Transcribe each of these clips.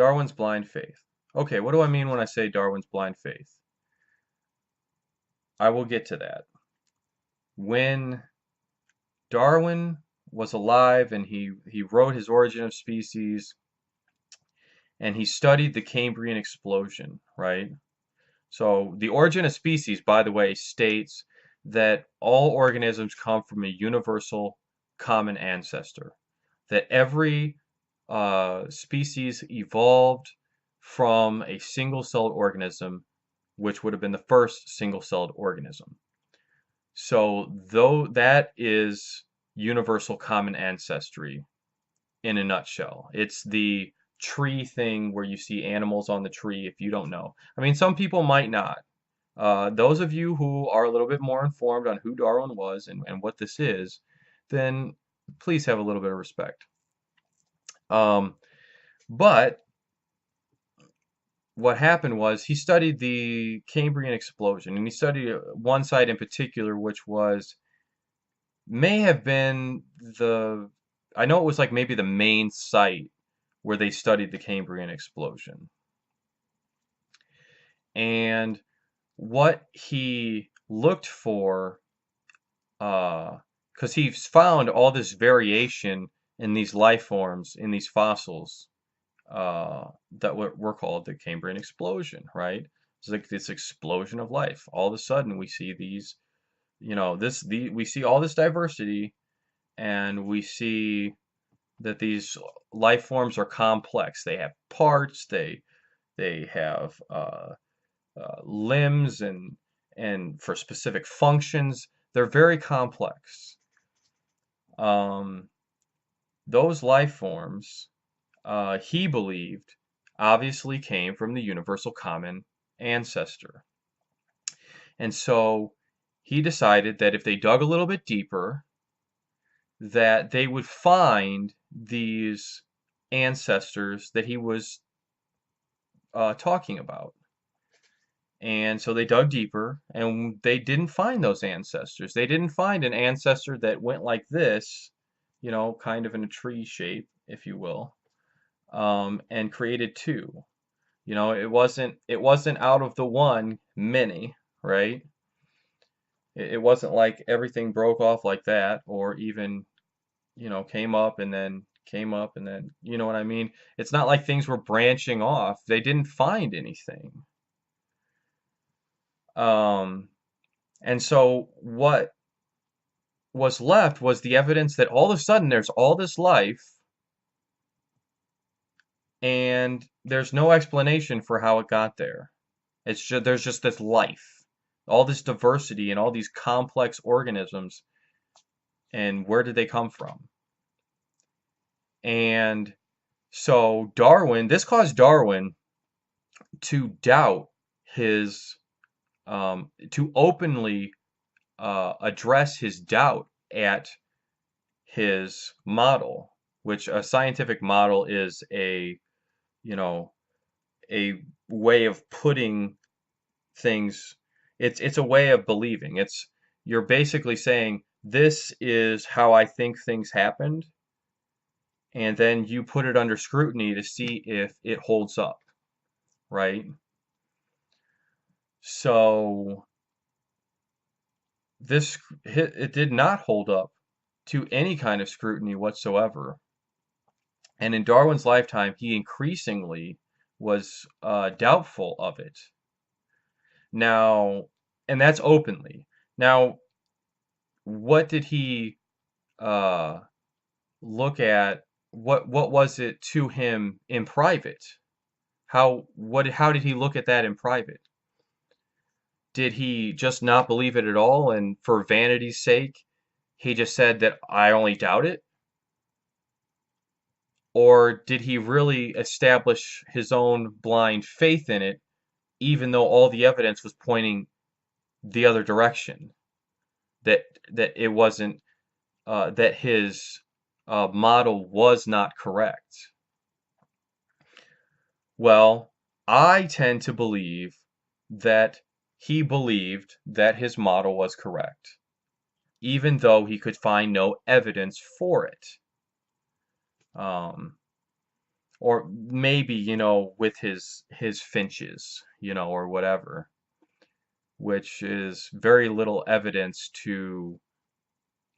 Darwin's blind faith. Okay, what do I mean when I say Darwin's blind faith? I will get to that. When Darwin was alive and he wrote his Origin of Species and he studied the Cambrian explosion, right? So the Origin of Species, by the way, states that all organisms come from a universal common ancestor, that every species evolved from a single-celled organism, which would have been the first single-celled organism. So though that is universal common ancestry in a nutshell. It's the tree thing where you see animals on the tree if you don't know. I mean, some people might not. Those of you who are a little bit more informed on who Darwin was and what this is, then please have a little bit of respect. Um, but what happened was he studied the Cambrian explosion, and he studied one site in particular, which was may have been the I know it was like maybe the main site where they studied the Cambrian explosion. And what he looked for, because he's found all this variation in these life forms, in these fossils, that were called the Cambrian explosion, right? It's like this explosion of life. All of a sudden, we see these, we see all this diversity, and we see that these life forms are complex. They have parts. They have limbs and for specific functions. They're very complex. Um, those life forms, he believed, obviously came from the universal common ancestor. And so he decided that if they dug a little bit deeper, that they would find these ancestors that he was talking about. And so they dug deeper and they didn't find those ancestors. They didn't find an ancestor that went like this, kind of in a tree shape, if you will, and created two. It wasn't out of the one many, right? It wasn't like everything broke off like that, or even, came up and then came up and then, you know what I mean? It's not like things were branching off. They didn't find anything. Um, and so what was left was the evidence that all of a sudden there's all this life and there's no explanation for how it got there. There's just this life, all this diversity and all these complex organisms, and where did they come from? And so this caused Darwin to doubt his, to openly address his doubt at his model, which a scientific model is you know, a way of putting things, it's a way of believing. You're basically saying this is how I think things happened, and then you put it under scrutiny to see if it holds up, right? So it did not hold up to any kind of scrutiny whatsoever. And in Darwin's lifetime, he increasingly was doubtful of it. Now, and that's openly. Now, what did he uh, look at? What was it to him in private? How did he look at that in private? Did he just not believe it at all, and for vanity's sake, he just said that I only doubt it? Or did he really establish his own blind faith in it, even though all the evidence was pointing the other direction? That that it wasn't that his model was not correct. Well, I tend to believe that he believed that his model was correct, even though he could find no evidence for it. Um, or maybe, with his finches, or whatever, which is very little evidence to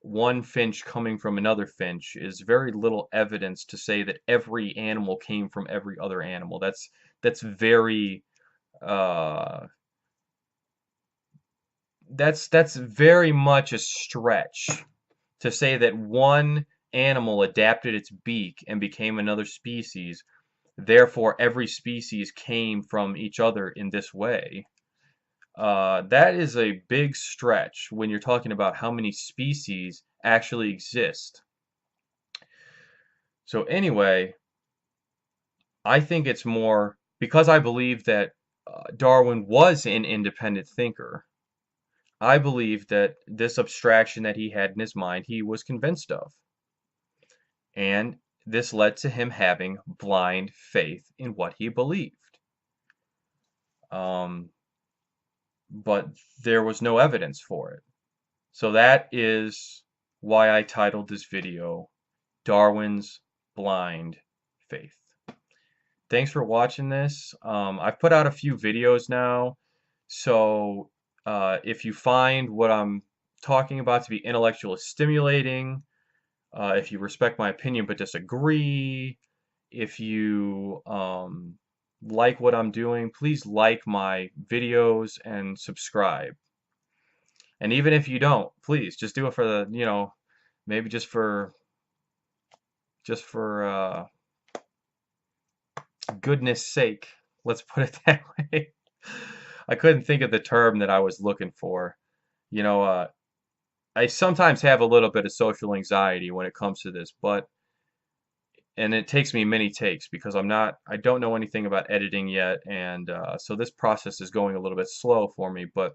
one finch coming from another finch is very little evidence to say that every animal came from every other animal. That's very uh that's very much a stretch to say that one animal adapted its beak and became another species, therefore every species came from each other in this way. That is a big stretch when you're talking about how many species actually exist. So anyway, I think it's more because I believe that Darwin was an independent thinker. I believe that this abstraction that he had in his mind, he was convinced of. And this led to him having blind faith in what he believed. Um, but there was no evidence for it. So that is why I titled this video, Darwin's Blind Faith. Thanks for watching this. I've put out a few videos now, so if you find what I'm talking about to be intellectually stimulating, if you respect my opinion but disagree, if you like what I'm doing, please like my videos and subscribe. And even if you don't, please just do it for the, maybe just for goodness sake. Let's put it that way. I couldn't think of the term that I was looking for. You know, uh, I sometimes have a little bit of social anxiety when it comes to this, and it takes me many takes because I don't know anything about editing yet, and so this process is going a little bit slow for me. But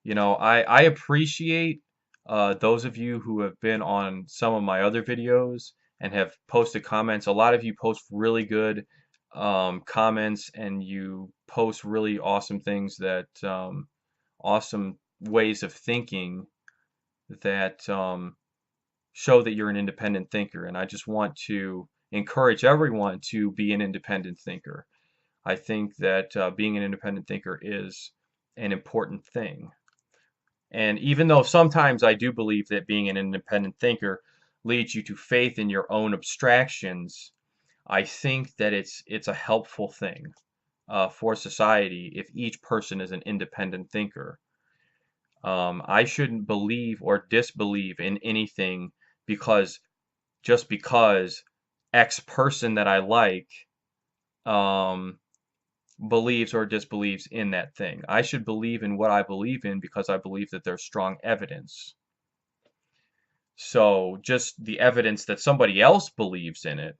I appreciate those of you who have been on some of my other videos and have posted comments. A lot of you post really good comments, and you post really awesome things awesome ways of thinking that show that you're an independent thinker. And I just want to encourage everyone to be an independent thinker. I think that being an independent thinker is an important thing. And even though sometimes I do believe that being an independent thinker leads you to faith in your own abstractions, I think that it's a helpful thing for society if each person is an independent thinker. I shouldn't believe or disbelieve in anything because just because X person that I like um, believes or disbelieves in that thing. I should believe in what I believe in because I believe that there's strong evidence. So just the evidence that somebody else believes in it,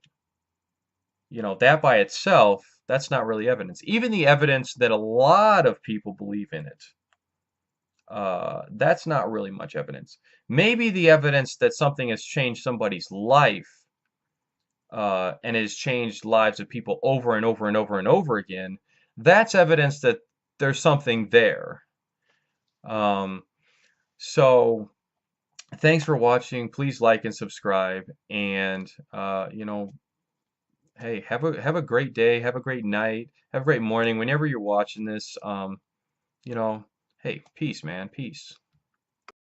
that by itself, that's not really evidence. Even the evidence that a lot of people believe in it, that's not really much evidence. Maybe the evidence that something has changed somebody's life and has changed lives of people over and over and over and over again, that's evidence that there's something there. Um, so thanks for watching. Please like and subscribe. And hey, have a great day, have a great night, have a great morning whenever you're watching this. You know, hey, peace, man, peace.